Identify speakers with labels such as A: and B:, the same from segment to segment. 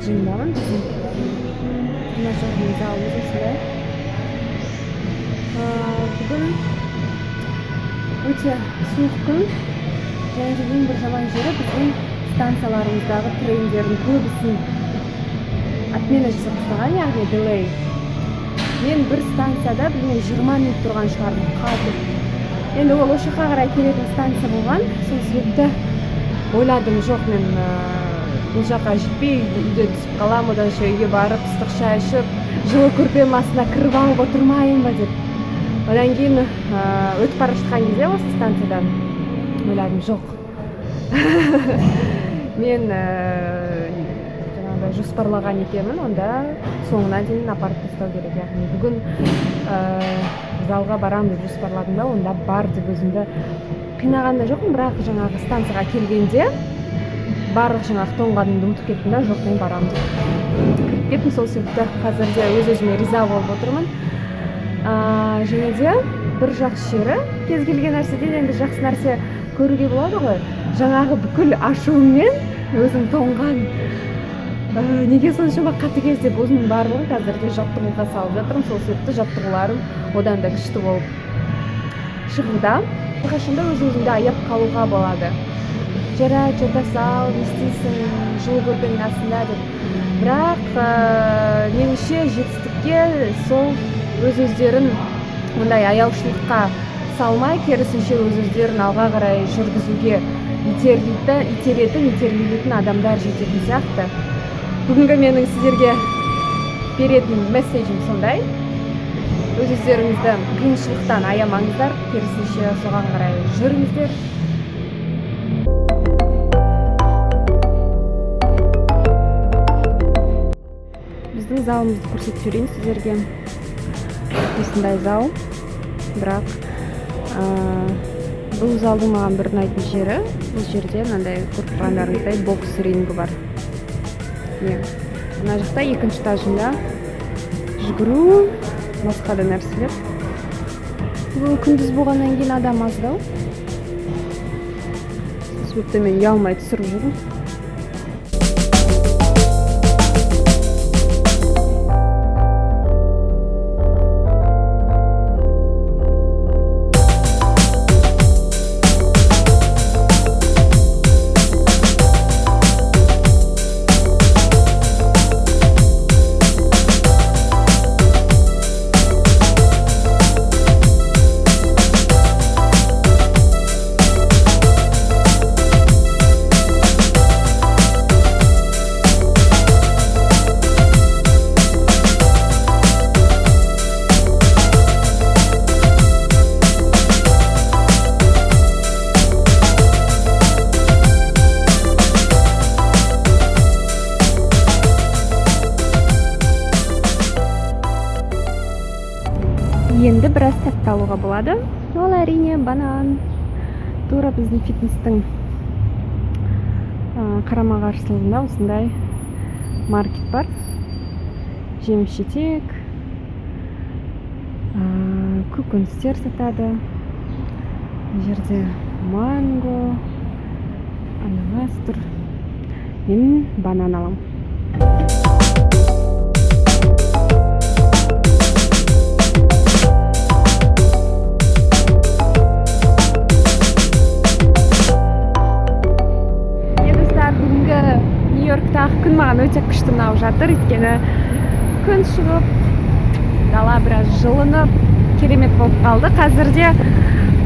A: жыйынабын биздин тренажерный залыбыз ушундай. Бүгүн өтө суук күн. Және де ең бір жаман жері біздің станцияларымыздағы трендердің көбісін отмена жасап тастаған, яғни delay. Мен бір станцияда білмеймін 20 минут тұрған шығармын, қалдым. Енді ол осы жаққа қарай келетін станция болған. Сол себепті ойладым, жоқ, мен бұл жаққа жетпей үйде түсіп қалам, одан үйге барып ыстық шай ішіп, жылы көрпенің астына кіріп алып отырмайын ба деп. Одан кейін өтіп бара жатқан кезде осы станциядан ойладым, жоқ. Мен жаңағыдай жоспарлаған екенмін, онда соңына дейін апарып тастау керек. Яғни бүгін залға барам деп жоспарладым да, онда бар деп өзімді қинағанда жоқпын, бірақ жаңағы станцияға келгенде барлық жаңағы тоңғанымды ұмытып кеттім да, жоқ, мен барам деп кіріп кеттім. Сол себепті қазірде өз-өзіме риза болып отырмын. Және де бір жақсы жері, кез келген нәрседен енді жақсы нәрсе көруге болады ғой. Жаңағы бүкіл ашуыммен өзім тоңған, неге соншама қатыгез деп өзімнің барлығын қазірде жаттығуға салып жатырмын. Сол себепті жаттығуларым одан да күшті болып шығуда. Қашанда өз-өзіңді аяп қалуға болады. Жарайды, жата сал, не істейсің, жылы көрпенің астында деп. Бірақ меніңше жетістікке сол өз-өздерін ондай аяушылыққа салмай, керісінше өз-өздерін алға қарай жүргізуге итермелейтін адамдар жететін сияқты. Бүгінгі менің сіздерге беретін месседжім сондай. Өз-өздеріңізді қиыншылықтан аямаңыздар, керісінше соған қарай жүріңіздер. Біздің залымызды көрсетіп жіберейін сіздерге. Осындай зал, бірақ бұл залдың маған бір ұнайтын жері, бұл жерде мынандай көріп тұрғандарыңыздай бокс рингі бар. Мына жақта екінші этажында жүгіру, басқа да нәрселер. Бұл күндіз болғаннан кейін адам аздау. Сол себепті мен ұялмай түсіріп жүрмін. Енді біраз тәтті алуға болады. Ол әрине банан. Тура біздің фитнестің қарама-қарсылығында осындай маркет бар. Жеміс-жидек, көкөністер сатады. Бұл жерде манго, ананас тұр. Мен банан аламын. Нью-Йорктағы күн маған өте күшті ұнап жатыр, өйткені күн шығып, дала біраз жылынып, керемет болып қалды. Қазірде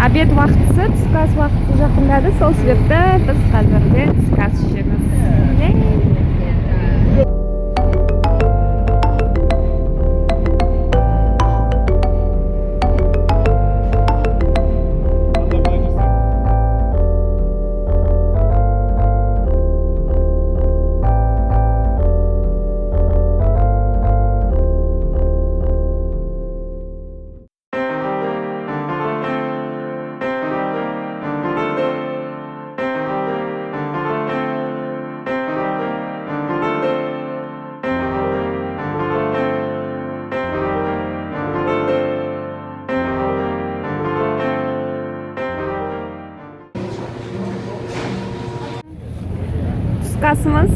A: обед уақытысы, түскі ас уақыты жақындады, сол себепті біз қазірде түскі ас ішеміз. Асымыз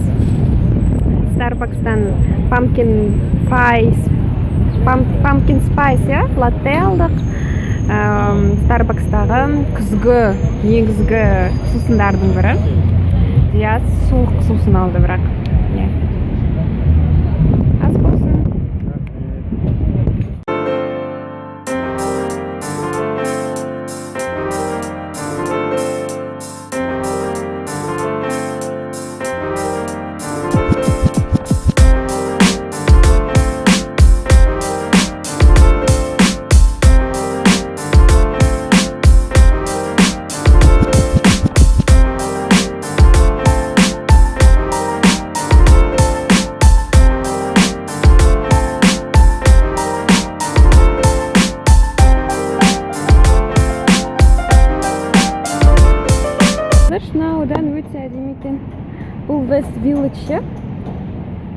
A: Starbucks'tan pumpkin spice ya latte aldık. Starbucks'tағы күзгі негізгі сусындардың бірі. Диас суық сусын алды бірақ. Аз болсын. Одан өте әдемі екен. Бұл West Village,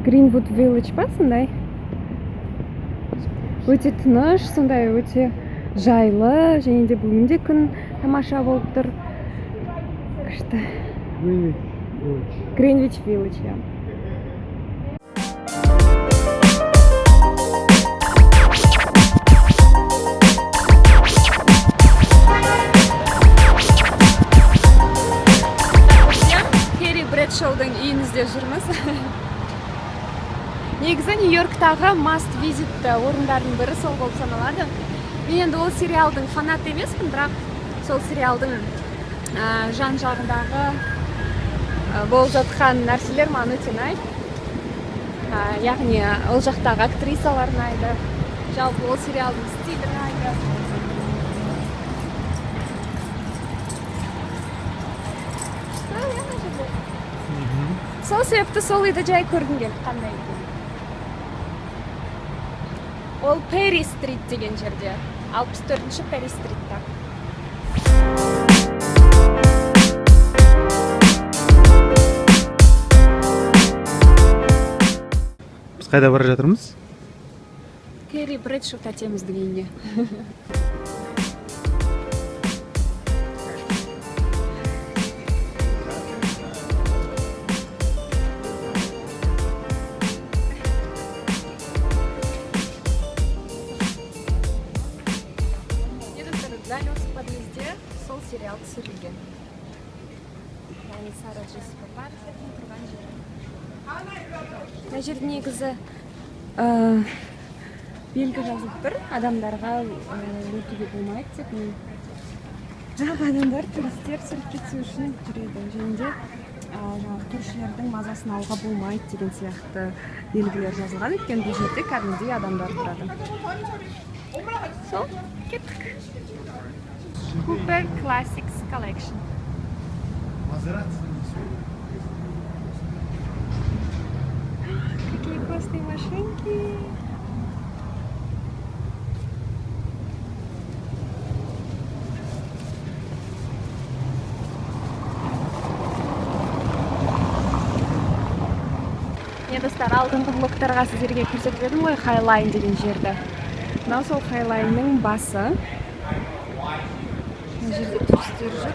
A: Greenwood Village па, сондай. Өте тыныш, сондай өте жайлы, және де бүгінде күн тамаша болып тұр. Күшті. Greenwich Village, ja. Шоудың үйін іздеп жүрміз. Негізі Нью-Йорктағы must visit орындардың бірі сол болып саналады. Мен енді ол сериалдың фанаты емеспін, бірақ сол сериалдың жан жағындағы болып жатқан нәрселер маған өте ұнайды. Яғни ол жақтағы актрисалар ұнайды. Жалпы ол сериалдың стилі ұнайды. Сол себепті сол үйді жай көргім келді, қандай екен. Ол Перри стрит деген жерде, 64-ші Перри стритта.
B: Біз қайда бара жатырмыз?
A: Керри Брэдшоу тәтеміздің үйіне. Дәл осы подъезде сол сериал түсірілген. Яғни Сара Джессика Паркердің тұрған жері. Мына жерде негізі белгі жазылып тұр. Адамдарға өтуге болмайды деп. Жаңағы адамдар туристер сүріп кету үшін жүреді. Және де көршілердің мазасын алуға болмайды деген сияқты белгілер жазылған. Өйткені бұл жерде кәдімгідей адамдар тұрады. Сол, кеттік. Cooper Classics Collection. Какие классные машинки! Мен достар, алдыңғы блоктарға сіздерге көрсетіп едім ғой, Highline деген жерді. Мынау сол Highline'ның басы. Мына жерде туристер жүр.